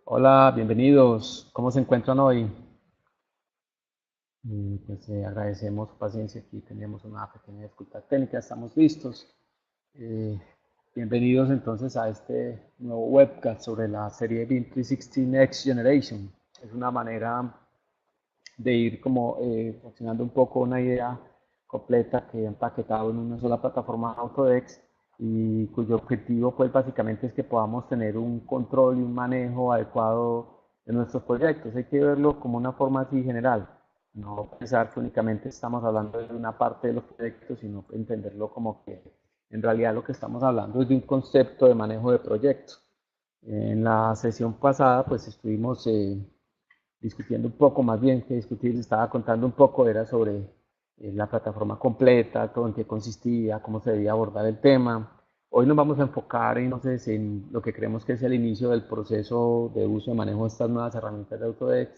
Hola, bienvenidos. ¿Cómo se encuentran hoy? Agradecemos su paciencia. Aquí teníamos una pequeña dificultad técnica. Estamos listos. Eh, Bienvenidos entonces a este nuevo webcast sobre la serie BIM 360 Next Generation. Es una manera de ir como fraccionando un poco una idea completa que he empaquetado en una sola plataforma Autodesk y cuyo objetivo pues básicamente es que podamos tener un control y un manejo adecuado de nuestros proyectos. Hay que verlo como una forma así general, no pensar que únicamente estamos hablando de una parte de los proyectos, sino entenderlo como que en realidad lo que estamos hablando es de un concepto de manejo de proyectos. En la sesión pasada pues estuvimos discutiendo un poco, más bien que discutir, estaba contando un poco, era sobre la plataforma completa, todo en qué consistía, cómo se debía abordar el tema. Hoy nos vamos a enfocar entonces en lo que creemos que es el inicio del proceso de uso y manejo de estas nuevas herramientas de Autodesk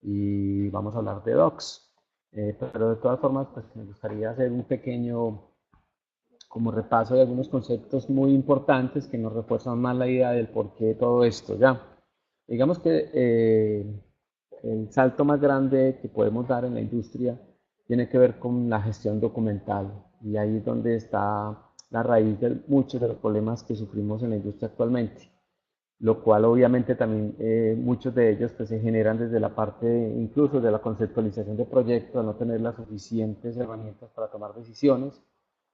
y vamos a hablar de Docs. Pero de todas formas, pues me gustaría hacer un pequeño como repaso de algunos conceptos muy importantes que nos refuerzan más la idea del porqué de todo esto, ¿ya? Digamos que el salto más grande que podemos dar en la industria tiene que ver con la gestión documental y ahí es donde está la raíz de muchos de los problemas que sufrimos en la industria actualmente, lo cual obviamente también muchos de ellos pues, se generan desde la parte incluso de la conceptualización de proyectos, al no tener las suficientes herramientas para tomar decisiones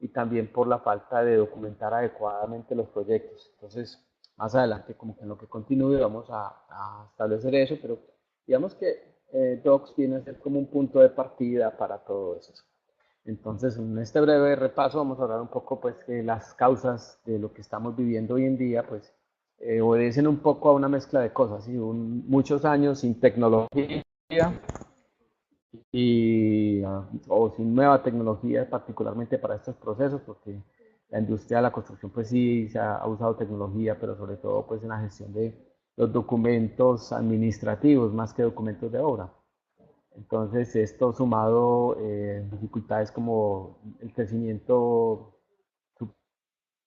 y también por la falta de documentar adecuadamente los proyectos. Entonces, más adelante, como que en lo que continúe, vamos a establecer eso, pero digamos que Docs viene a ser como un punto de partida para todo eso. Entonces, en este breve repaso vamos a hablar un poco pues que las causas de lo que estamos viviendo hoy en día pues obedecen un poco a una mezcla de cosas, ¿sí? Muchos años sin tecnología o sin nueva tecnología particularmente para estos procesos porque la industria de la construcción pues sí se ha usado tecnología, pero sobre todo pues en la gestión de los documentos administrativos más que documentos de obra. Entonces, esto sumado dificultades como el crecimiento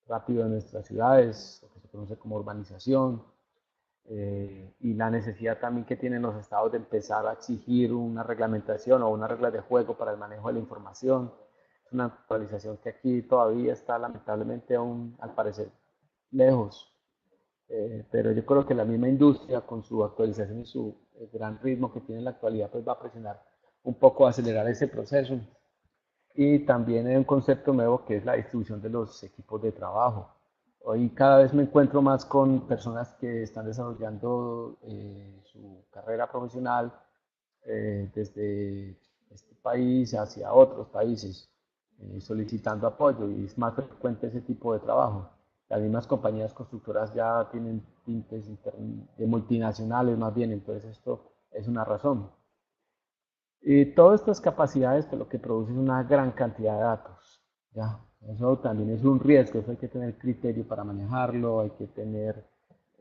rápido de nuestras ciudades, lo que se conoce como urbanización, y la necesidad también que tienen los estados de empezar a exigir una reglamentación o una regla de juego para el manejo de la información. Es una actualización que aquí todavía está lamentablemente aún, al parecer, lejos. Pero yo creo que la misma industria con su actualización y su gran ritmo que tiene en la actualidad pues va a presionar un poco a acelerar ese proceso. Y también hay un concepto nuevo que es la distribución de los equipos de trabajo. Hoy cada vez me encuentro más con personas que están desarrollando su carrera profesional desde este país hacia otros países, solicitando apoyo y es más frecuente ese tipo de trabajo. Las mismas compañías constructoras ya tienen tintes de multinacionales más bien, entonces esto es una razón. Y todas estas capacidades pues, lo que producen es una gran cantidad de datos. ¿Ya? Eso también es un riesgo, eso hay que tener criterio para manejarlo, hay que tener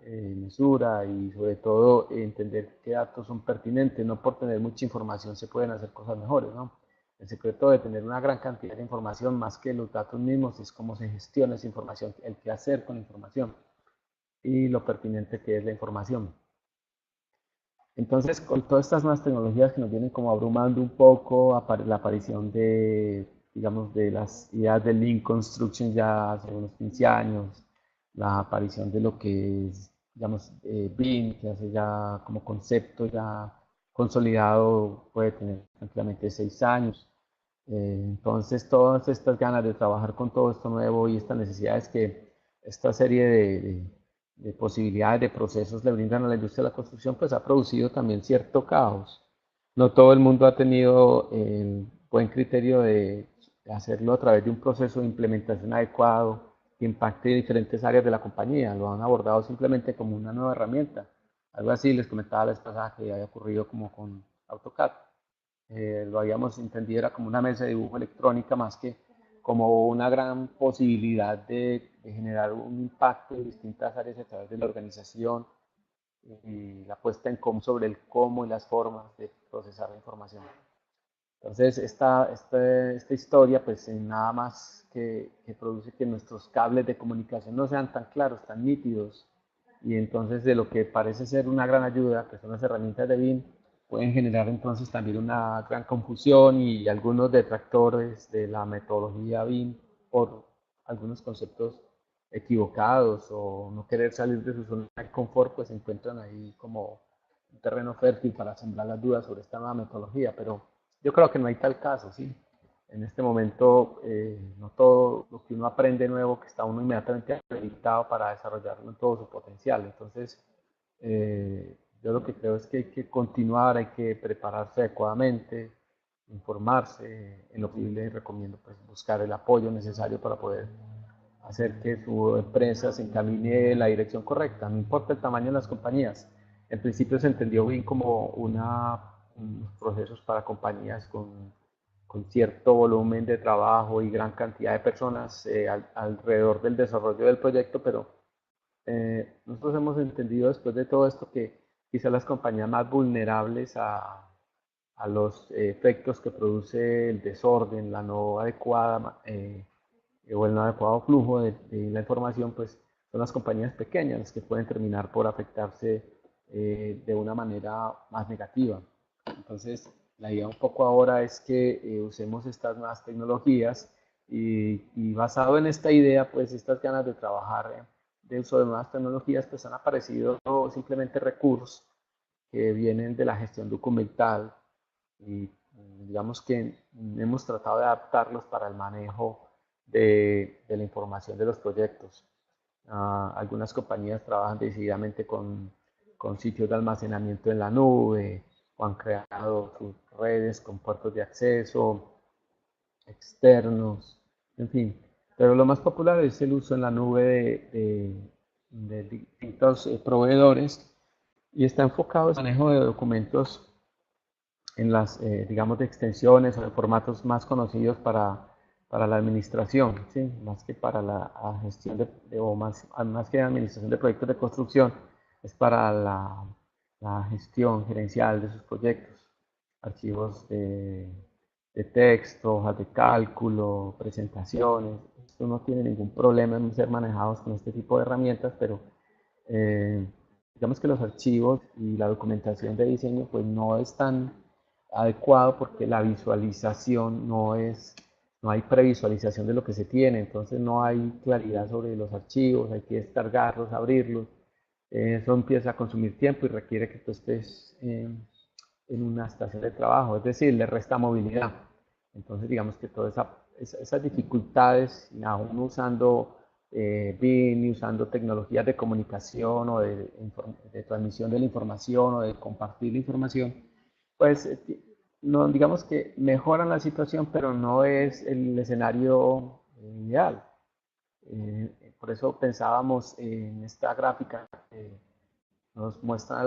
mesura y sobre todo entender qué datos son pertinentes. No por tener mucha información se pueden hacer cosas mejores, ¿no? El secreto de tener una gran cantidad de información, más que los datos mismos, es cómo se gestiona esa información, el qué hacer con la información y lo pertinente que es la información. Entonces, con todas estas nuevas tecnologías que nos vienen como abrumando un poco, la aparición de, digamos, de las ideas de Lean Construction ya hace unos 15 años, la aparición de lo que es, digamos, BIM, que hace ya como concepto ya consolidado, puede tener tranquilamente 6 años. Entonces, todas estas ganas de trabajar con todo esto nuevo y esta necesidad es que esta serie de posibilidades, de procesos le brindan a la industria de la construcción, pues ha producido también cierto caos. No todo el mundo ha tenido el buen criterio de hacerlo a través de un proceso de implementación adecuado que impacte diferentes áreas de la compañía. Lo han abordado simplemente como una nueva herramienta. Algo así les comentaba la vez pasada que había ocurrido como con AutoCAD. Lo habíamos entendido era como una mesa de dibujo electrónica más que como una gran posibilidad de generar un impacto en distintas áreas a través de la organización y la puesta en común sobre el cómo y las formas de procesar la información. Entonces, esta historia, pues nada más que produce que nuestros cables de comunicación no sean tan claros, tan nítidos, y entonces de lo que parece ser una gran ayuda, que son las herramientas de BIM, pueden generar entonces también una gran confusión y algunos detractores de la metodología BIM por algunos conceptos equivocados o no querer salir de su zona de confort, pues se encuentran ahí como un terreno fértil para sembrar las dudas sobre esta nueva metodología, pero yo creo que no hay tal caso, ¿sí? En este momento, no todo lo que uno aprende nuevo, que está uno inmediatamente habilitado para desarrollarlo en todo su potencial. Entonces, yo lo que creo es que hay que continuar, hay que prepararse adecuadamente, informarse, en lo posible recomiendo pues, buscar el apoyo necesario para poder hacer que su empresa se encamine en la dirección correcta, no importa el tamaño de las compañías. En principio se entendió bien como unos procesos para compañías con cierto volumen de trabajo y gran cantidad de personas alrededor del desarrollo del proyecto, pero nosotros hemos entendido después de todo esto que quizás las compañías más vulnerables a los efectos que produce el desorden, la no adecuada o el no adecuado flujo de la información, pues son las compañías pequeñas las que pueden terminar por afectarse de una manera más negativa. Entonces, la idea un poco ahora es que usemos estas nuevas tecnologías y basado en esta idea, pues estas ganas de trabajar de uso de nuevas tecnologías, pues han aparecido simplemente recursos que vienen de la gestión documental y digamos que hemos tratado de adaptarlos para el manejo de la información de los proyectos. Algunas compañías trabajan decididamente con sitios de almacenamiento en la nube o han creado sus redes con puertos de acceso externos, en fin. Pero lo más popular es el uso en la nube de distintos proveedores y está enfocado en el manejo de documentos en las, digamos, de extensiones o de formatos más conocidos para la administración, ¿sí? Más que para la gestión o más que administración de proyectos de construcción, es para la gestión gerencial de sus proyectos, archivos de texto, hojas de cálculo, presentaciones. Esto no tiene ningún problema en ser manejados con este tipo de herramientas, pero eh, digamos que los archivos y la documentación de diseño pues no es tan adecuado porque la visualización no hay previsualización de lo que se tiene, entonces no hay claridad sobre los archivos, hay que descargarlos, abrirlos, eso empieza a consumir tiempo y requiere que tú estés en una estación de trabajo, es decir, le resta movilidad. Entonces digamos que todas esas dificultades, aún usando BIM y usando tecnologías de comunicación o de transmisión de la información o de compartir la información, pues no, digamos que mejoran la situación, pero no es el escenario ideal. Por eso pensábamos en esta gráfica que nos muestra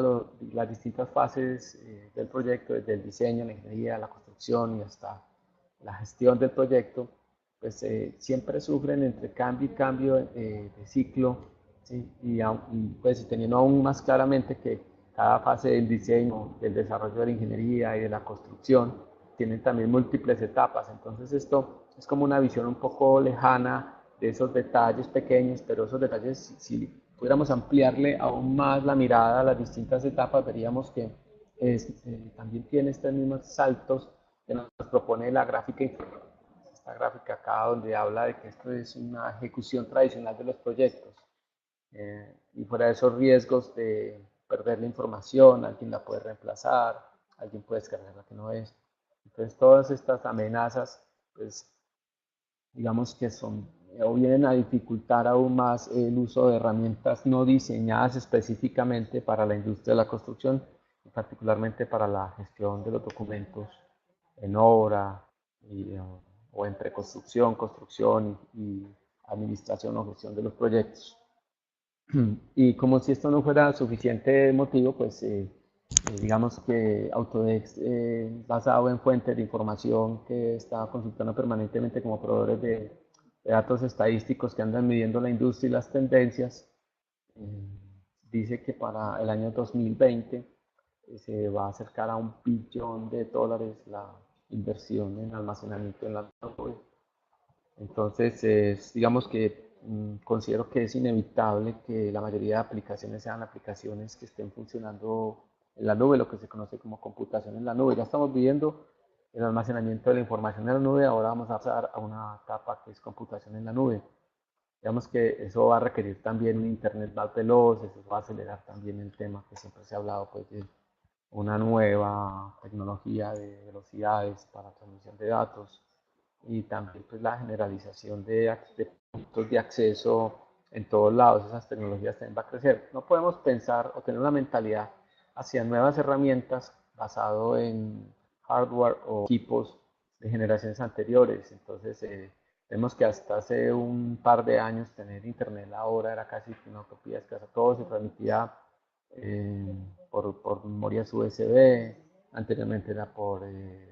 las distintas fases del proyecto, desde el diseño, la ingeniería, la construcción y hasta la gestión del proyecto, pues siempre sufren entre cambio y cambio de ciclo, ¿sí? Y pues teniendo aún más claramente que cada fase del diseño, del desarrollo de la ingeniería y de la construcción tienen también múltiples etapas. Entonces esto es como una visión un poco lejana de esos detalles pequeños, pero esos detalles, si pudiéramos ampliarle aún más la mirada a las distintas etapas, veríamos que también tiene estos mismos saltos que nos propone la gráfica inferior. Esta gráfica acá donde habla de que esto es una ejecución tradicional de los proyectos y fuera de esos riesgos de perder la información, alguien la puede reemplazar, alguien puede descargar la que no es. Entonces todas estas amenazas, pues digamos que son o vienen a dificultar aún más el uso de herramientas no diseñadas específicamente para la industria de la construcción, y particularmente para la gestión de los documentos en obra o entre construcción, construcción y administración o gestión de los proyectos. Y como si esto no fuera suficiente motivo, pues digamos que Autodesk, basado en fuentes de información que está consultando permanentemente como proveedores de datos estadísticos que andan midiendo la industria y las tendencias, eh, dice que para el año 2020 se va a acercar a $1 billón la inversión en almacenamiento en la nube. Entonces, digamos que considero que es inevitable que la mayoría de aplicaciones sean aplicaciones que estén funcionando en la nube, lo que se conoce como computación en la nube. Ya estamos viviendo el almacenamiento de la información en la nube, ahora vamos a pasar a una etapa que es computación en la nube. Digamos que eso va a requerir también un internet más veloz, eso va a acelerar también el tema que siempre se ha hablado, pues, de una nueva tecnología de velocidades para transmisión de datos y también pues la generalización de puntos de acceso en todos lados. Esas tecnologías también va a crecer. No podemos pensar o tener una mentalidad hacia nuevas herramientas basado en hardware o equipos de generaciones anteriores. Entonces, vemos que hasta hace un par de años tener internet ahora era casi una utopía, es que todo se transmitía por memorias USB, anteriormente era por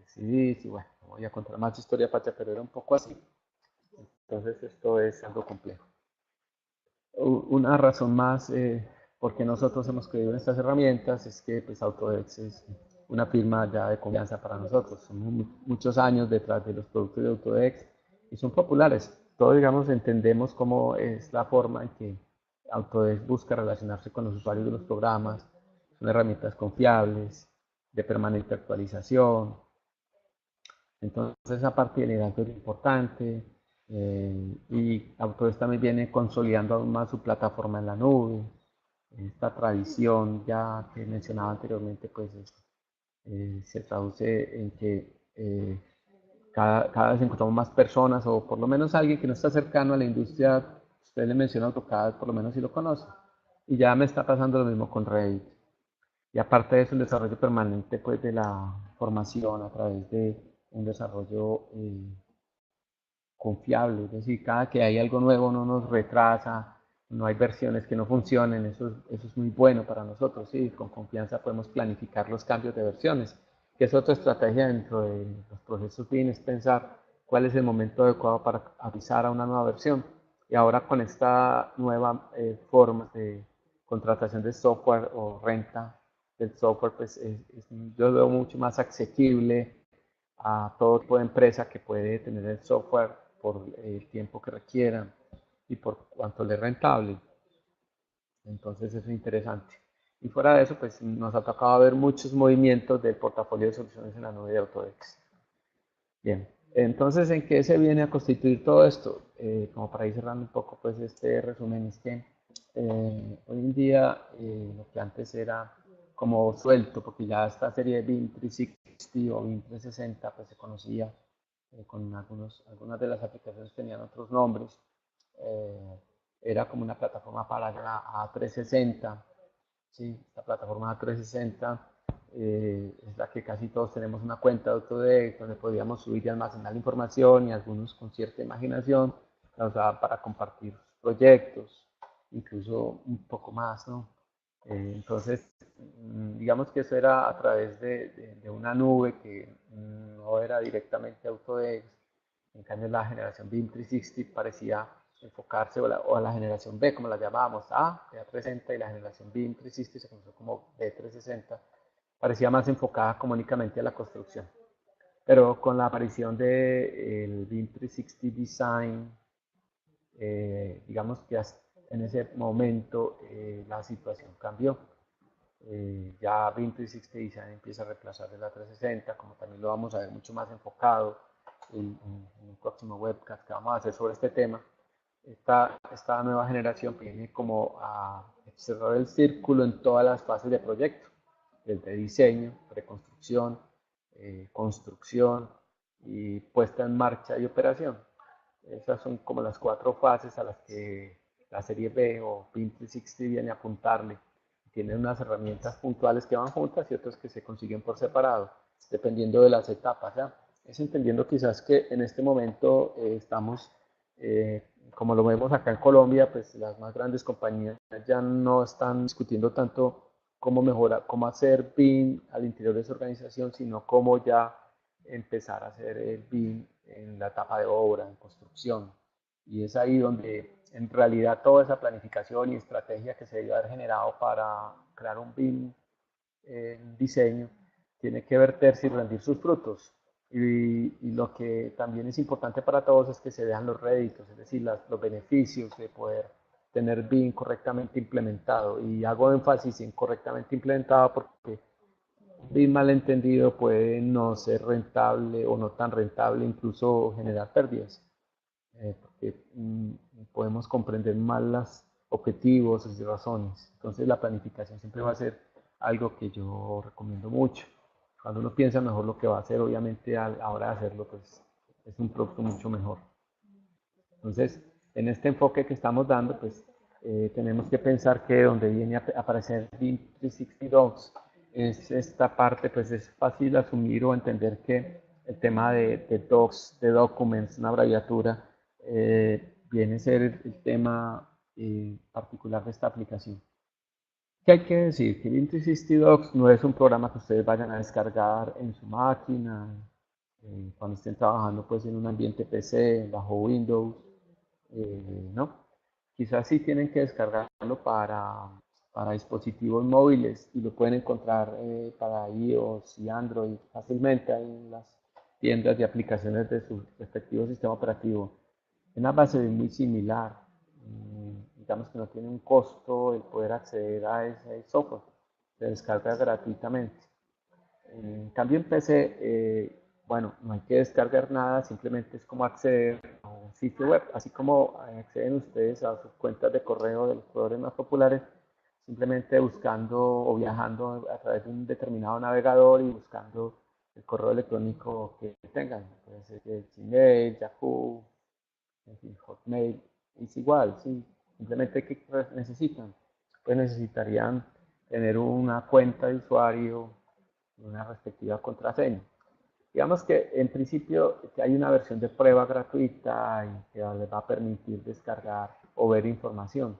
CDs, y bueno, no voy a contar más historia pacha, pero era un poco así. Entonces esto es algo complejo. Una razón más por qué nosotros hemos creído en estas herramientas es que pues, Autodex es una firma ya de confianza para nosotros. Somos muchos años detrás de los productos de Autodex y son populares. Todos, digamos, entendemos cómo es la forma en que Autodesk busca relacionarse con los usuarios de los programas. Son herramientas confiables, de permanente actualización. Entonces, esa parte del liderazgo es importante. Y Autodesk también viene consolidando aún más su plataforma en la nube. Esta tradición ya que mencionaba anteriormente, pues se traduce en que cada vez encontramos más personas, o por lo menos alguien que no está cercano a la industria. Usted le menciona AutoCAD, por lo menos si lo conoce. Y ya me está pasando lo mismo con Revit. Y aparte de eso, el desarrollo permanente pues, de la formación a través de un desarrollo confiable. Es decir, cada que hay algo nuevo no nos retrasa, no hay versiones que no funcionen. Eso es muy bueno para nosotros. ¿Sí? Con confianza podemos planificar los cambios de versiones, que es otra estrategia dentro de los procesos BIM, es pensar cuál es el momento adecuado para avisar a una nueva versión. Y ahora con esta nueva forma de contratación de software o renta del software, pues yo lo veo mucho más asequible a todo tipo de empresa que puede tener el software por el tiempo que requieran y por cuanto le es rentable. Entonces eso es interesante. Y fuera de eso, pues nos ha tocado ver muchos movimientos del portafolio de soluciones en la nube de Autodesk. Bien, entonces, ¿en qué se viene a constituir todo esto? Como para ir cerrando un poco, pues este resumen es que hoy en día lo que antes era como suelto, porque ya esta serie de BIM 360 o BIM 360 pues se conocía con algunas de las aplicaciones tenían otros nombres. eh, Era como una plataforma para la A360, ¿sí? Esta plataforma A360 es la que casi todos tenemos una cuenta de Autodesk, donde podíamos subir y almacenar la información, y algunos con cierta imaginación la usaban para compartir proyectos, incluso un poco más, ¿no? Entonces, digamos que eso era a través de una nube que no era directamente Autodesk. En cambio, la generación BIM 360 parecía enfocarse, o a la generación B, como la llamábamos, A, A360, y la generación BIM 360 se conoció como B360, parecía más enfocada únicamente a la construcción. Pero con la aparición del BIM 360 Design, digamos que en ese momento la situación cambió. Ya BIM 360 Design empieza a reemplazar el A360, como también lo vamos a ver mucho más enfocado en un próximo webcast que vamos a hacer sobre este tema. Esta nueva generación viene como a cerrar el círculo en todas las fases de proyecto, desde diseño, preconstrucción, construcción y puesta en marcha y operación. Esas son como las 4 fases a las que la serie B o BIM 360 viene a apuntarle. Tienen unas herramientas puntuales que van juntas y otras que se consiguen por separado, dependiendo de las etapas. ¿Ya? Es entendiendo quizás que en este momento estamos, como lo vemos acá en Colombia, pues las más grandes compañías ya no están discutiendo tanto cómo mejorar, cómo hacer BIM al interior de su organización, sino cómo ya empezar a hacer el BIM en la etapa de obra, en construcción. Y es ahí donde en realidad toda esa planificación y estrategia que se debe haber generado para crear un BIM en diseño tiene que verterse y rendir sus frutos. Y lo que también es importante para todos es que se vean los réditos, es decir, los beneficios de poder tener BIM correctamente implementado. Y hago énfasis en correctamente implementado porque BIM mal entendido puede no ser rentable o no tan rentable, incluso generar pérdidas, porque podemos comprender mal los objetivos y razones. Entonces la planificación siempre va a ser algo que yo recomiendo mucho. Cuando uno piensa mejor lo que va a hacer, obviamente a la hora de hacerlo, pues es un producto mucho mejor. Entonces, en este enfoque que estamos dando, pues tenemos que pensar que donde viene a aparecer BIM 360 Docs es esta parte, pues es fácil asumir o entender que el tema de Docs, de Documents, una abreviatura, viene a ser el tema particular de esta aplicación. ¿Qué hay que decir? Que BIM 360 Docs no es un programa que ustedes vayan a descargar en su máquina, cuando estén trabajando pues en un ambiente PC, bajo Windows, ¿no? Quizás sí tienen que descargarlo para dispositivos móviles y lo pueden encontrar para iOS y Android fácilmente en las tiendas de aplicaciones de su respectivo sistema operativo. Es una base muy similar. Digamos que no tiene un costo el poder acceder a ese software. Se descarga gratuitamente. En cambio en PC, bueno, no hay que descargar nada, simplemente es como acceder a un sitio web, así como acceden ustedes a sus cuentas de correo de los proveedores más populares, simplemente buscando o viajando a través de un determinado navegador y buscando el correo electrónico que tengan. Puede ser Gmail, Yahoo, en fin, Hotmail, es igual, sí. Simplemente ¿qué necesitan? Pues necesitarían tener una cuenta de usuario, una respectiva contraseña. Digamos que en principio que hay una versión de prueba gratuita y que les va a permitir descargar o ver información,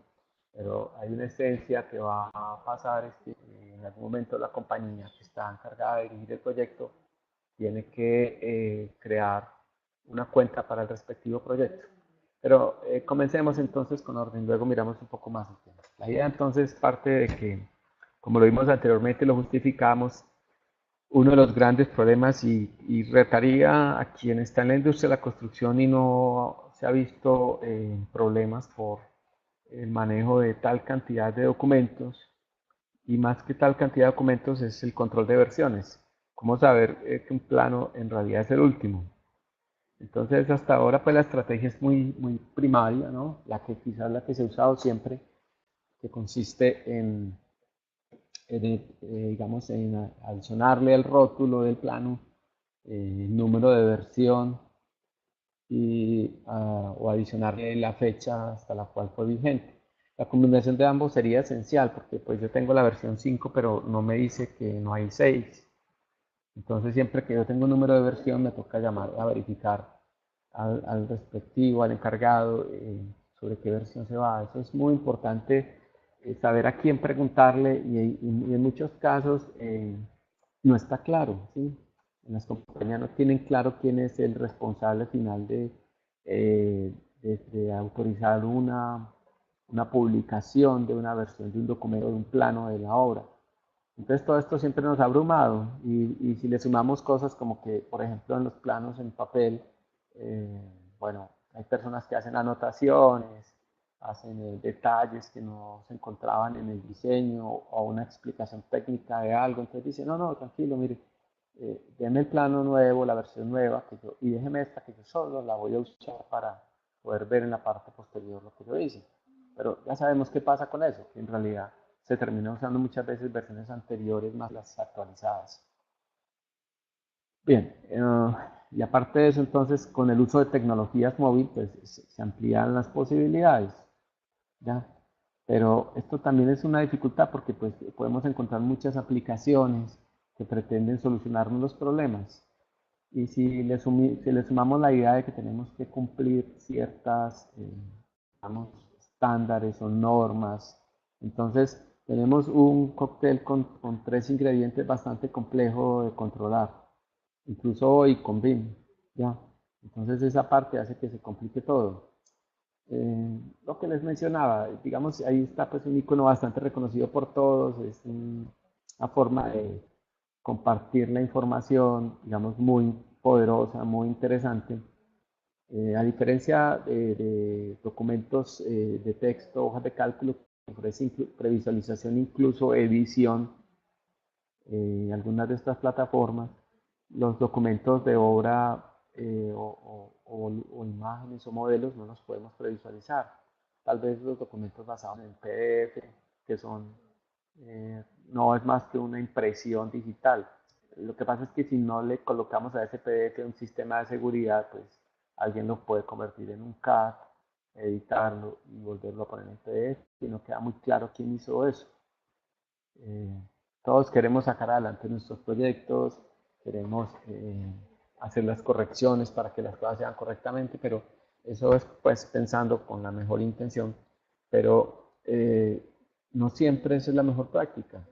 pero hay una esencia que va a pasar, es que en algún momento la compañía que está encargada de dirigir el proyecto tiene que crear una cuenta para el respectivo proyecto. Pero comencemos entonces con orden, luego miramos un poco más el tema. La idea entonces parte de que, como lo vimos anteriormente, lo justificamos, uno de los grandes problemas y retaría a quien está en la industria de la construcción y no se ha visto problemas por el manejo de tal cantidad de documentos, y más que tal cantidad de documentos es el control de versiones. ¿Cómo saber que un plano en realidad es el último? Entonces hasta ahora pues la estrategia es muy primaria, ¿no? La que quizás la que se ha usado siempre, que consiste digamos, en adicionarle el rótulo del plano, número de versión o adicionarle la fecha hasta la cual fue vigente. La combinación de ambos sería esencial porque pues yo tengo la versión 5 pero no me dice que no hay 6. Entonces siempre que yo tengo un número de versión me toca llamar a verificar al respectivo, al encargado, sobre qué versión se va. Eso es muy importante, saber a quién preguntarle y en muchos casos no está claro, ¿sí? En las compañías no tienen claro quién es el responsable final de autorizar una publicación de una versión de un documento, de un plano de la obra. Entonces todo esto siempre nos ha abrumado y si le sumamos cosas como que, por ejemplo, en los planos en papel, bueno, hay personas que hacen anotaciones, hacen detalles que no se encontraban en el diseño o una explicación técnica de algo, entonces dicen, no, no, tranquilo, mire, déme el plano nuevo, la versión nueva, y déjeme esta que yo solo la voy a usar para poder ver en la parte posterior lo que yo hice. Pero ya sabemos qué pasa con eso, que en realidad se termina usando muchas veces versiones anteriores más las actualizadas. Bien, y aparte de eso, entonces, con el uso de tecnologías móviles, pues se amplían las posibilidades, ¿ya? Pero esto también es una dificultad porque pues, podemos encontrar muchas aplicaciones que pretenden solucionarnos los problemas. Y si le sumamos la idea de que tenemos que cumplir ciertas, digamos, estándares o normas, entonces tenemos un cóctel con tres ingredientes bastante complejo de controlar, incluso hoy con BIM, ¿ya? Entonces esa parte hace que se complique todo. Lo que les mencionaba, digamos, ahí está pues un icono bastante reconocido por todos, es una forma de compartir la información, digamos, muy poderosa, muy interesante. A diferencia de documentos de texto, hojas de cálculo, que ofrecen previsualización, incluso edición, algunas de estas plataformas, los documentos de obra o imágenes o modelos no los podemos previsualizar. Tal vez los documentos basados en PDF, que son, no es más que una impresión digital. Lo que pasa es que si no le colocamos a ese PDF un sistema de seguridad, pues alguien lo puede convertir en un CAD, editarlo y volverlo a poner en PDF, y no queda muy claro quién hizo eso. Todos queremos sacar adelante nuestros proyectos, queremos hacer las correcciones para que las cosas sean correctamente, pero eso es pues pensando con la mejor intención, pero no siempre esa es la mejor práctica.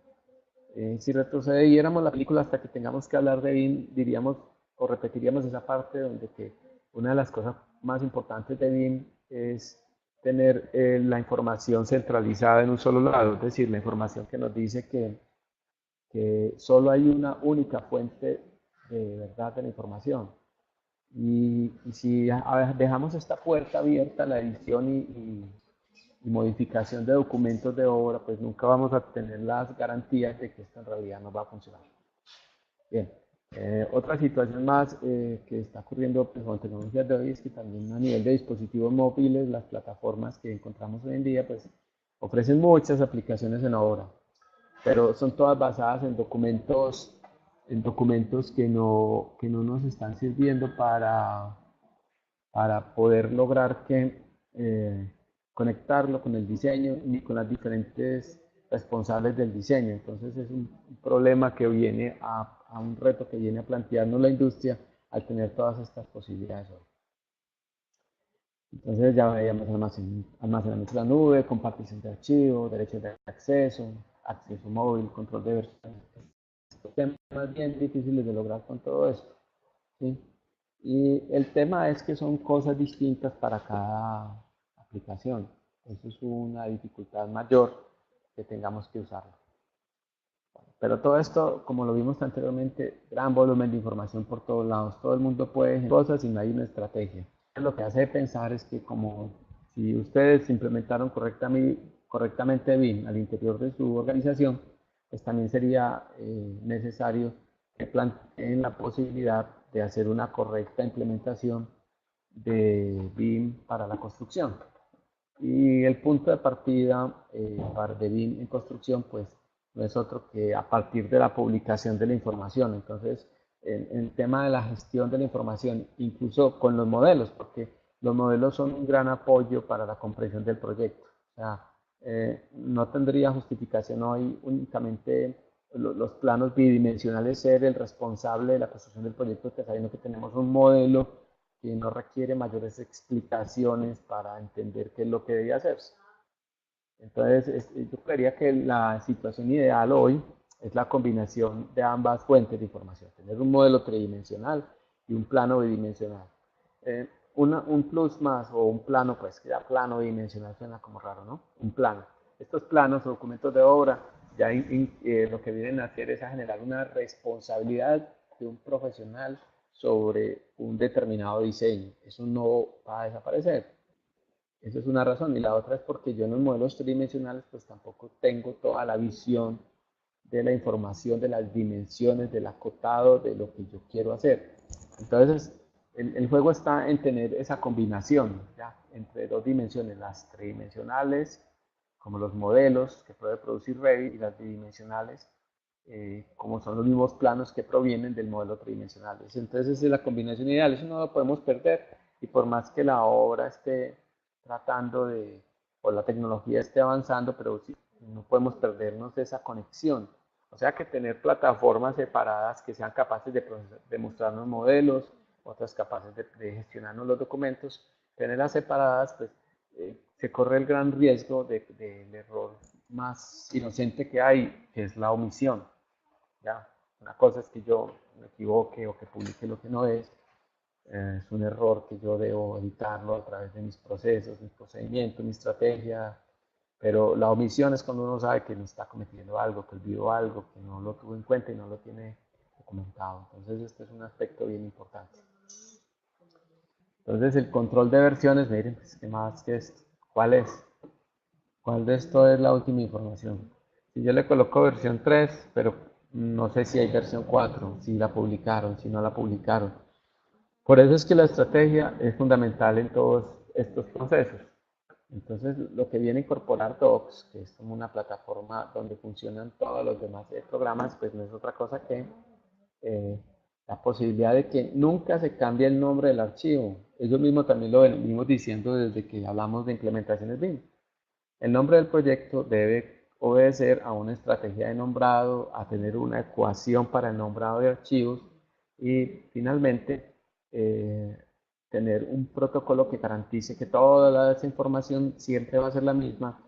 Si retrocediéramos la película hasta que tengamos que hablar de BIM, diríamos o repetiríamos esa parte donde que una de las cosas más importantes de BIM es tener la información centralizada en un solo lado, es decir, la información que nos dice que solo hay una única fuente de verdad de la información. Y si dejamos esta puerta abierta a la edición y modificación de documentos de obra, pues nunca vamos a tener las garantías de que esto en realidad no va a funcionar. Bien, otra situación más que está ocurriendo pues, con tecnologías de hoy es que también a nivel de dispositivos móviles, las plataformas que encontramos hoy en día pues, ofrecen muchas aplicaciones en obra, pero son todas basadas en documentos que no nos están sirviendo para poder lograr conectarlo con el diseño ni con las diferentes responsables del diseño. Entonces es un problema que viene a un reto que viene a plantearnos la industria al tener todas estas posibilidades hoy. Entonces ya veíamos almacenamiento en la nube, compartición de archivos, derechos de acceso, acceso móvil, control de versiones. Temas bien difíciles de lograr con todo esto, ¿sí? Y el tema es que son cosas distintas para cada aplicación. Eso es una dificultad mayor que tengamos que usarlo. Pero todo esto, como lo vimos anteriormente, gran volumen de información por todos lados. Todo el mundo puede hacer cosas y no hay una estrategia. Lo que hace pensar es que como si ustedes implementaron correctamente BIM al interior de su organización, pues también sería necesario que planteen la posibilidad de hacer una correcta implementación de BIM para la construcción. Y el punto de partida de BIM en construcción, pues no es otro que a partir de la publicación de la información. Entonces, en el tema de la gestión de la información, incluso con los modelos, porque los modelos son un gran apoyo para la comprensión del proyecto. O sea, no tendría justificación hoy únicamente los planos bidimensionales ser el responsable de la construcción del proyecto, sabiendo que tenemos un modelo que no requiere mayores explicaciones para entender qué es lo que debe hacerse. Entonces, yo creería que la situación ideal hoy es la combinación de ambas fuentes de información, tener un modelo tridimensional y un plano bidimensional. Un plus más o un plano, pues que ya plano bidimensional suena como raro, ¿no? Un plano. Estos planos o documentos de obra ya lo que vienen a hacer es a generar una responsabilidad de un profesional sobre un determinado diseño. Eso no va a desaparecer. Esa es una razón. Y la otra es porque yo en los modelos tridimensionales pues tampoco tengo toda la visión de la información, de las dimensiones, del acotado, de lo que yo quiero hacer. Entonces, el juego está en tener esa combinación, ¿ya? Entre dos dimensiones, las tridimensionales, como los modelos que puede producir Revit, y las bidimensionales, como son los mismos planos que provienen del modelo tridimensional. Entonces, esa es la combinación ideal, eso no lo podemos perder, y por más que la obra esté tratando de, o la tecnología esté avanzando, pero sí, no podemos perdernos esa conexión. O sea que tener plataformas separadas que sean capaces de mostrarnos modelos, otras capaces de gestionarnos los documentos, tenerlas separadas, pues se corre el gran riesgo del error más inocente que hay, que es la omisión. ¿Ya? Una cosa es que yo me equivoque o que publique lo que no es un error que yo debo evitarlo a través de mis procesos, mis procedimientos, mi estrategia, pero la omisión es cuando uno sabe que no está cometiendo algo, que olvidó algo, que no lo tuvo en cuenta y no lo tiene documentado. Entonces este es un aspecto bien importante. Entonces el control de versiones, miren, pues, ¿qué más que esto? ¿Cuál es? ¿Cuál de esto es la última información? Si yo le coloco versión 3, pero no sé si hay versión 4, si la publicaron, si no la publicaron. Por eso es que la estrategia es fundamental en todos estos procesos. Entonces, lo que viene a incorporar Docs, que es como una plataforma donde funcionan todos los demás programas, pues no es otra cosa que eh, la posibilidad de que nunca se cambie el nombre del archivo. Ellos mismos también lo venimos diciendo desde que hablamos de implementaciones BIM. El nombre del proyecto debe obedecer a una estrategia de nombrado, a tener una ecuación para el nombrado de archivos y finalmente eh, tener un protocolo que garantice que toda esa información siempre va a ser la misma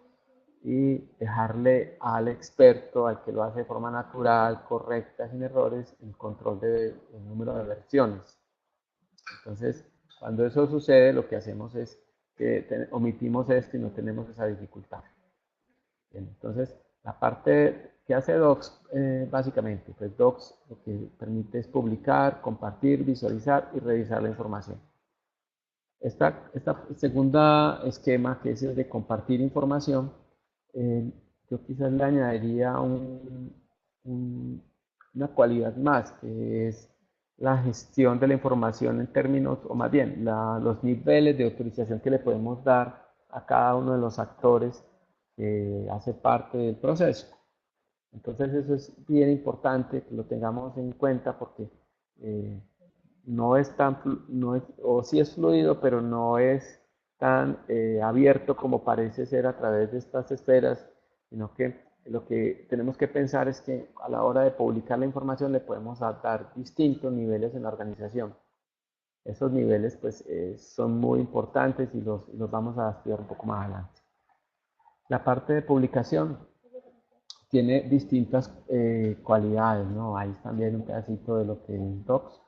y dejarle al experto, al que lo hace de forma natural, correcta, sin errores, el control del número de versiones. Entonces, cuando eso sucede, lo que hacemos es que omitimos esto y no tenemos esa dificultad. Bien, entonces, la parte que hace Docs, básicamente, pues Docs lo que permite es publicar, compartir, visualizar y revisar la información. Esta segunda esquema, que es el de compartir información, yo quizás le añadiría una cualidad más, que es la gestión de la información en términos, o más bien, los niveles de autorización que le podemos dar a cada uno de los actores que hace parte del proceso. Entonces eso es bien importante que lo tengamos en cuenta porque no es tan, no es, o sí es fluido, pero no es tan abierto como parece ser a través de estas esferas, sino que lo que tenemos que pensar es que a la hora de publicar la información le podemos dar distintos niveles en la organización. Esos niveles pues son muy importantes y los vamos a estudiar un poco más adelante. La parte de publicación tiene distintas cualidades, ¿no? Ahí también un pedacito de lo que es Docs.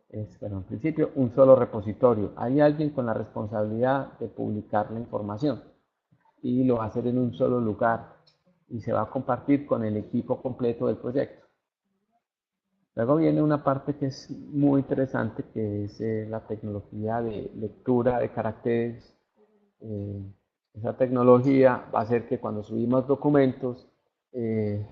Es, bueno, en principio, un solo repositorio. Hay alguien con la responsabilidad de publicar la información y lo va a hacer en un solo lugar y se va a compartir con el equipo completo del proyecto. Luego viene una parte que es muy interesante, que es la tecnología de lectura de caracteres. Eh, Esa tecnología va a hacer que cuando subimos documentos, eh,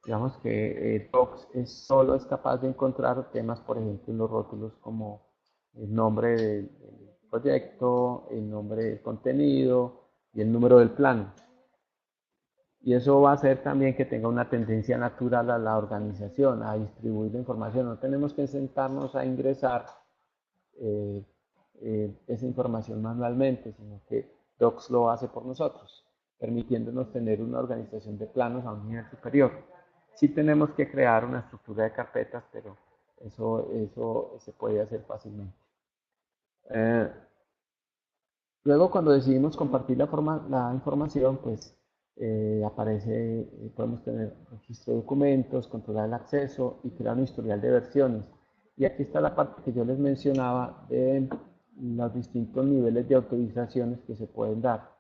digamos que Docs solo es capaz de encontrar temas, por ejemplo, en los rótulos como el nombre del proyecto, el nombre del contenido y el número del plano. Y eso va a hacer también que tenga una tendencia natural a la organización, a distribuir la información. No tenemos que sentarnos a ingresar eh, esa información manualmente, sino que Docs lo hace por nosotros, permitiéndonos tener una organización de planos a un nivel superior. Sí tenemos que crear una estructura de carpetas, pero eso se puede hacer fácilmente. Eh, Luego, cuando decidimos compartir la información, pues aparece, podemos tener registro de documentos, controlar el acceso y crear un historial de versiones. Y aquí está la parte que yo les mencionaba de los distintos niveles de autorizaciones que se pueden dar.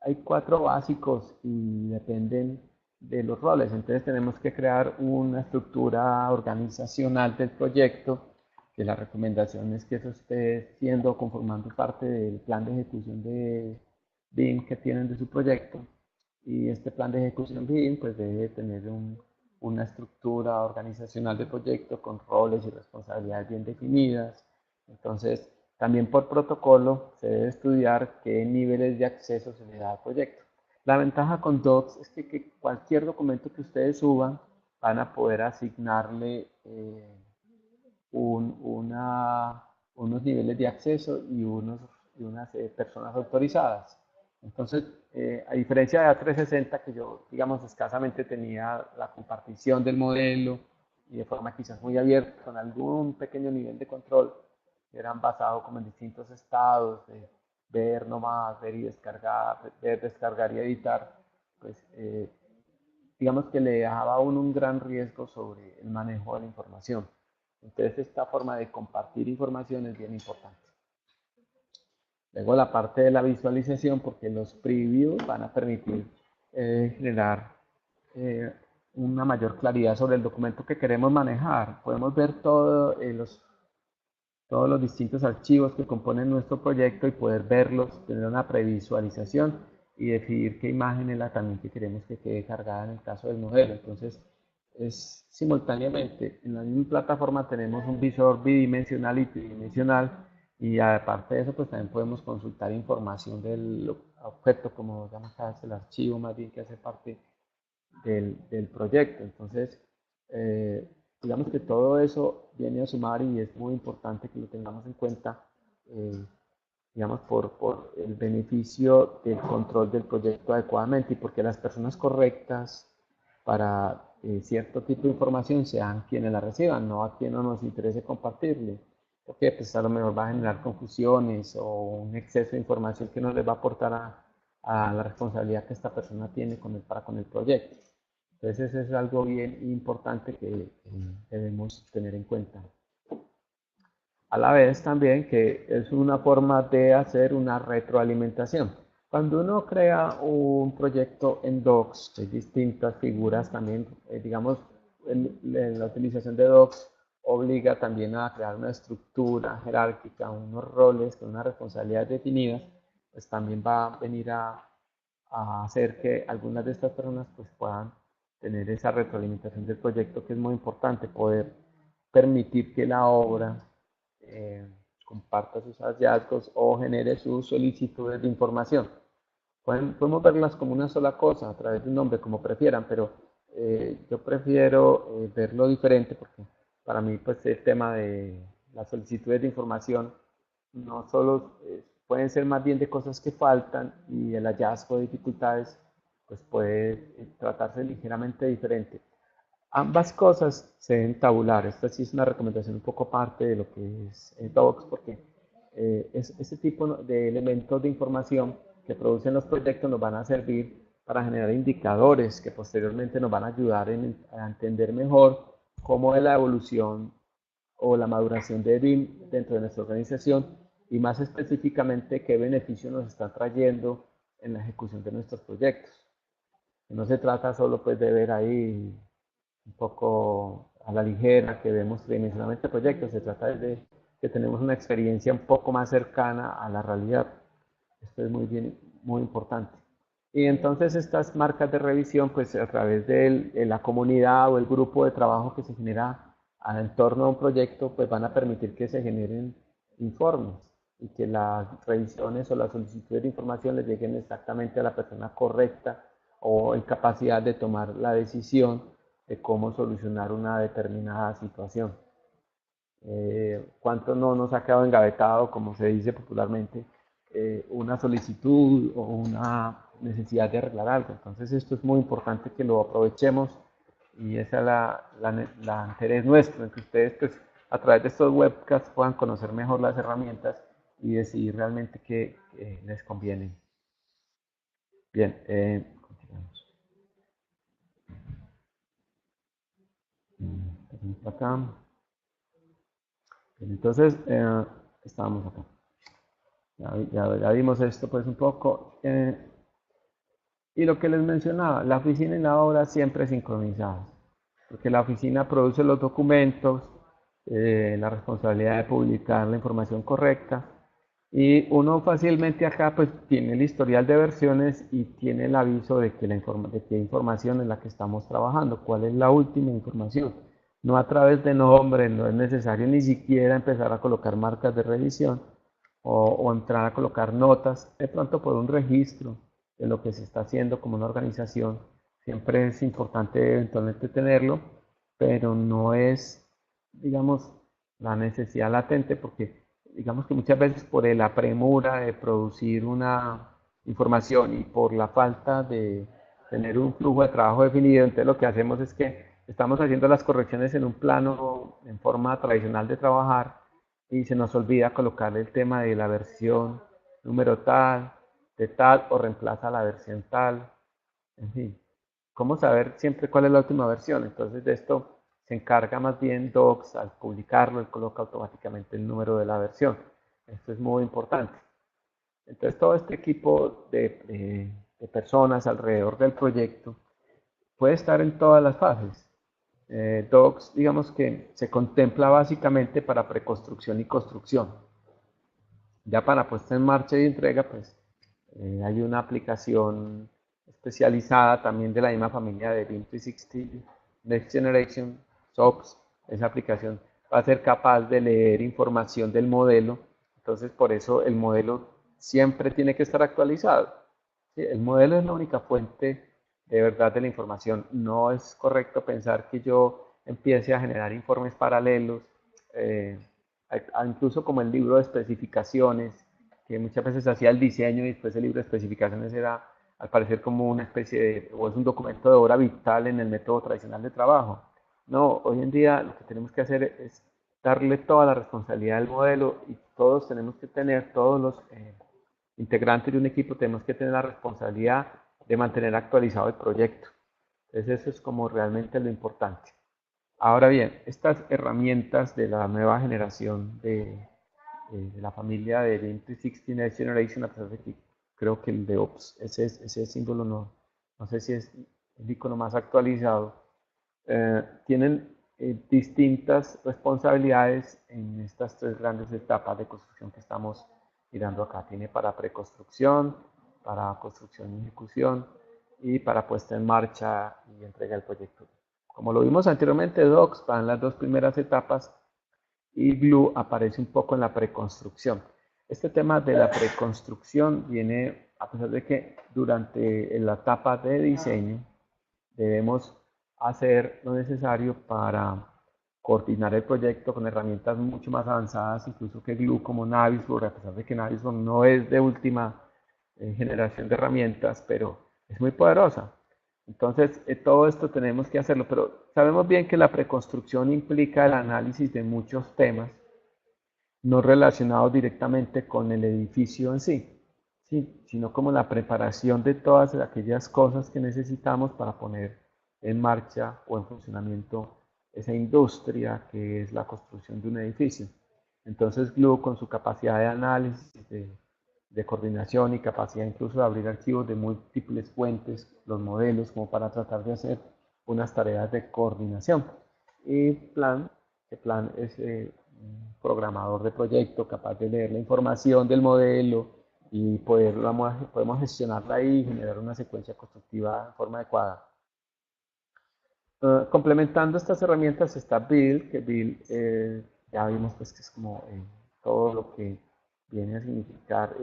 Hay 4 básicos y dependen de los roles. Entonces tenemos que crear una estructura organizacional del proyecto, que la recomendación es que eso esté siendo, conformando parte del plan de ejecución de BIM que tienen de su proyecto. Y este plan de ejecución BIM pues debe tener una estructura organizacional del proyecto con roles y responsabilidades bien definidas. Entonces, también por protocolo se debe estudiar qué niveles de acceso se le da al proyecto. La ventaja con Docs es que cualquier documento que ustedes suban van a poder asignarle unos niveles de acceso y unas personas autorizadas. Entonces, a diferencia de A360, que yo, digamos, escasamente tenía la compartición del modelo y de forma quizás muy abierta, con algún pequeño nivel de control, eran basados como en distintos estados, de ver nomás, ver y descargar, ver, descargar y editar, pues digamos que le dejaba a uno un gran riesgo sobre el manejo de la información. Entonces esta forma de compartir información es bien importante. Luego la parte de la visualización, porque los previews van a permitir generar una mayor claridad sobre el documento que queremos manejar. Podemos ver todos los distintos archivos que componen nuestro proyecto y poder verlos, tener una previsualización y decidir qué imagen es la también que queremos que quede cargada en el caso del modelo. Entonces, es simultáneamente en la misma plataforma tenemos un visor bidimensional y tridimensional, y aparte de eso pues también podemos consultar información del objeto, como llama acá, es el archivo más bien que hace parte del proyecto. Entonces, digamos que todo eso viene a sumar y es muy importante que lo tengamos en cuenta, digamos, por el beneficio del control del proyecto adecuadamente y porque las personas correctas para cierto tipo de información sean quienes la reciban, no a quien no nos interese compartirle, porque pues a lo mejor va a generar confusiones o un exceso de información que no les va a aportar a la responsabilidad que esta persona tiene para con el proyecto. Entonces eso es algo bien importante que debemos tener en cuenta. A la vez también que es una forma de hacer una retroalimentación. Cuando uno crea un proyecto en Docs, hay distintas figuras también, digamos, la utilización de Docs obliga también a crear una estructura jerárquica, unos roles con unas responsabilidades definidas, pues también va a venir a hacer que algunas de estas personas pues puedan tener esa retroalimentación del proyecto, que es muy importante, poder permitir que la obra comparta sus hallazgos o genere sus solicitudes de información. Podemos verlas como una sola cosa a través de un nombre, como prefieran, pero yo prefiero verlo diferente porque para mí pues el tema de las solicitudes de información no solo pueden ser más bien de cosas que faltan, y el hallazgo de dificultades pues puede tratarse ligeramente diferente. Ambas cosas se deben tabular. Esta sí es una recomendación un poco aparte de lo que es Docs, porque ese tipo de elementos de información que producen los proyectos nos van a servir para generar indicadores que posteriormente nos van a ayudar a entender mejor cómo es la evolución o la maduración de BIM dentro de nuestra organización, y más específicamente qué beneficios nos están trayendo en la ejecución de nuestros proyectos. No se trata solo pues de ver ahí un poco a la ligera que vemos tridimensionalmente proyectos, se trata de que tenemos una experiencia un poco más cercana a la realidad. Esto es muy importante. Y entonces estas marcas de revisión, pues a través de la comunidad o el grupo de trabajo que se genera en torno a un proyecto, pues van a permitir que se generen informes y que las revisiones o las solicitudes de información les lleguen exactamente a la persona correcta o en capacidad de tomar la decisión de cómo solucionar una determinada situación. ¿Cuánto no nos ha quedado engavetado, como se dice popularmente, una solicitud o una necesidad de arreglar algo? Entonces esto es muy importante que lo aprovechemos, y esa es la interés nuestro, en que ustedes pues a través de estos webcasts puedan conocer mejor las herramientas y decidir realmente qué les conviene. Bien, continuamos. Acá. Entonces, estábamos acá. Ya vimos esto pues un poco. Y lo que les mencionaba, la oficina y la obra siempre sincronizadas, porque la oficina produce los documentos, la responsabilidad de publicar la información correcta, y uno fácilmente acá pues tiene el historial de versiones y tiene el aviso de qué información es la que estamos trabajando, cuál es la última información. No a través de nombre, no es necesario ni siquiera empezar a colocar marcas de revisión o entrar a colocar notas, de pronto por un registro de lo que se está haciendo como una organización. Siempre es importante eventualmente tenerlo, pero no es, digamos, la necesidad latente, porque digamos que muchas veces por la premura de producir una información y por la falta de tener un flujo de trabajo definido, entonces lo que hacemos es que estamos haciendo las correcciones en un plano, en forma tradicional de trabajar, y se nos olvida colocar el tema de la versión número tal, de tal, o reemplaza la versión tal, en fin. ¿Cómo saber siempre cuál es la última versión? Entonces de esto se encarga más bien Docs. Al publicarlo, él coloca automáticamente el número de la versión. Esto es muy importante. Entonces todo este equipo de personas alrededor del proyecto puede estar en todas las fases. Docs, digamos que se contempla básicamente para preconstrucción y construcción. Ya para puesta en marcha y entrega, pues hay una aplicación especializada también de la misma familia de BIM 360 Next Generation SOPs. Esa aplicación va a ser capaz de leer información del modelo. Entonces, por eso el modelo siempre tiene que estar actualizado. ¿Sí? El modelo es la única fuente de verdad de la información. No es correcto pensar que yo empiece a generar informes paralelos, eh, incluso como el libro de especificaciones, que muchas veces hacía el diseño y después el libro de especificaciones era al parecer como una especie de, o es un documento de obra vital en el método tradicional de trabajo. No, hoy en día lo que tenemos que hacer es darle toda la responsabilidad al modelo y todos tenemos que tener, todos los integrantes de un equipo tenemos que tener la responsabilidad de mantener actualizado el proyecto. Entonces eso es como realmente lo importante. Ahora bien, estas herramientas de la nueva generación de la familia de BIM 360 Next Generation, a pesar de que creo que el de Ops, ese símbolo no sé si es el icono más actualizado, tienen distintas responsabilidades en estas tres grandes etapas de construcción que estamos mirando acá. Tiene para preconstrucción, para construcción y ejecución y para puesta en marcha y entrega del proyecto. Como lo vimos anteriormente, Docs van las dos primeras etapas y Glue aparece un poco en la preconstrucción. Este tema de la preconstrucción viene a pesar de que durante la etapa de diseño debemos hacer lo necesario para coordinar el proyecto con herramientas mucho más avanzadas, incluso que Glue como Navisworks, a pesar de que Navisworks no es de última generación de herramientas, pero es muy poderosa. Entonces, todo esto tenemos que hacerlo, pero sabemos bien que la preconstrucción implica el análisis de muchos temas no relacionados directamente con el edificio en sí, ¿sí? Sino como la preparación de todas aquellas cosas que necesitamos para poner en marcha o en funcionamiento esa industria que es la construcción de un edificio. Entonces Glue con su capacidad de análisis, de coordinación y capacidad incluso de abrir archivos de múltiples fuentes, los modelos, como para tratar de hacer unas tareas de coordinación. Y Plan, que Plan es un programador de proyecto capaz de leer la información del modelo y podemos gestionarla ahí y generar una secuencia constructiva de forma adecuada. Complementando estas herramientas está Build, que Build ya vimos pues que es como todo lo que viene a significar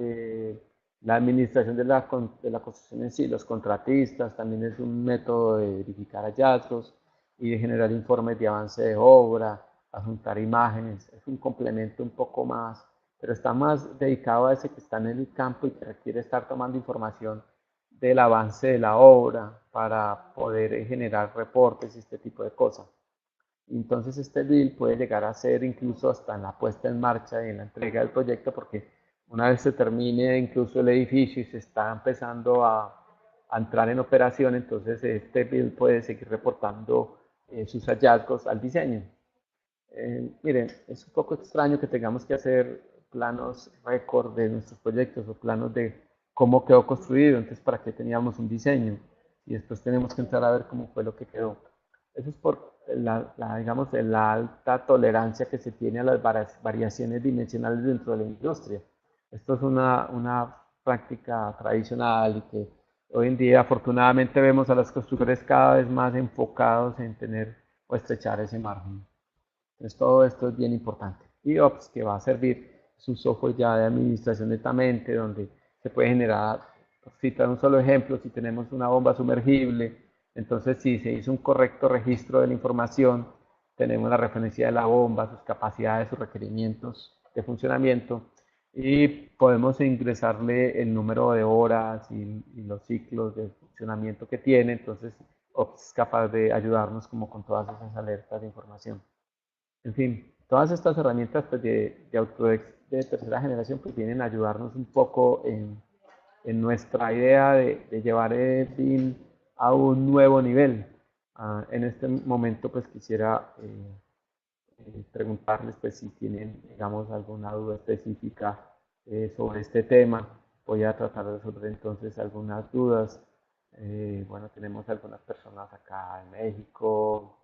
la administración de la construcción en sí, los contratistas, también es un método de verificar hallazgos y de generar informes de avance de obra, adjuntar imágenes, es un complemento un poco más, pero está más dedicado a ese que está en el campo y que requiere estar tomando información del avance de la obra para poder generar reportes y este tipo de cosas. Entonces este deal puede llegar a ser incluso hasta en la puesta en marcha y en la entrega del proyecto porque una vez se termine incluso el edificio y se está empezando a entrar en operación, entonces este build puede seguir reportando sus hallazgos al diseño. Miren, es un poco extraño que tengamos que hacer planos récord de nuestros proyectos o planos de cómo quedó construido, entonces para qué teníamos un diseño y después tenemos que entrar a ver cómo fue lo que quedó. Eso es por digamos, la alta tolerancia que se tiene a las variaciones dimensionales dentro de la industria. Esto es una práctica tradicional y que hoy en día afortunadamente vemos a los constructores cada vez más enfocados en tener o estrechar ese margen. Entonces todo esto es bien importante. Y Ops, que va a servir, es un software ya de administración netamente, donde se puede generar, citar un solo ejemplo, si tenemos una bomba sumergible, entonces si se hizo un correcto registro de la información, tenemos la referencia de la bomba, sus capacidades, sus requerimientos de funcionamiento, y podemos ingresarle el número de horas y los ciclos de funcionamiento que tiene, entonces Ops es capaz de ayudarnos como con todas esas alertas de información. En fin, todas estas herramientas pues, de Autodesk de tercera generación pues, vienen a ayudarnos un poco en nuestra idea de llevar el BIM a un nuevo nivel. En este momento pues quisiera preguntarles pues, si tienen digamos alguna duda específica sobre este tema. Voy a tratar de resolver entonces algunas dudas Bueno, tenemos algunas personas acá en México.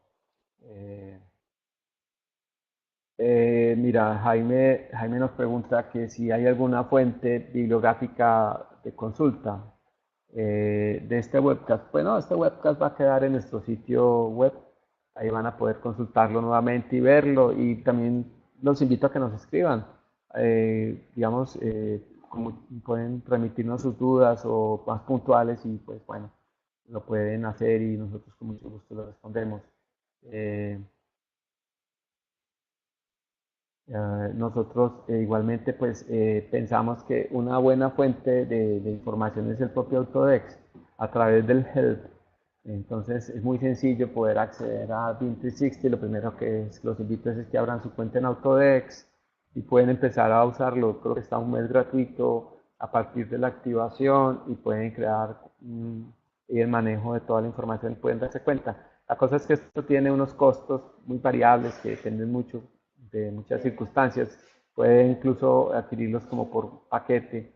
eh, Mira, Jaime nos pregunta que si hay alguna fuente bibliográfica de consulta de este webcast. Bueno, este webcast va a quedar en nuestro sitio web. Ahí van a poder consultarlo nuevamente y verlo. Y también los invito a que nos escriban. Digamos, como pueden remitirnos sus dudas o más puntuales y pues bueno, lo pueden hacer y nosotros con mucho gusto lo respondemos. Eh, Nosotros igualmente pues pensamos que una buena fuente de información es el propio Autodex a través del help. Entonces es muy sencillo poder acceder a BIM 360. Lo primero que los invito es que abran su cuenta en Autodex y pueden empezar a usarlo. Creo que está un mes gratuito a partir de la activación y pueden crear y el manejo de toda la información, pueden darse cuenta. La cosa es que esto tiene unos costos muy variables que dependen mucho de muchas circunstancias. Puede incluso adquirirlos como por paquete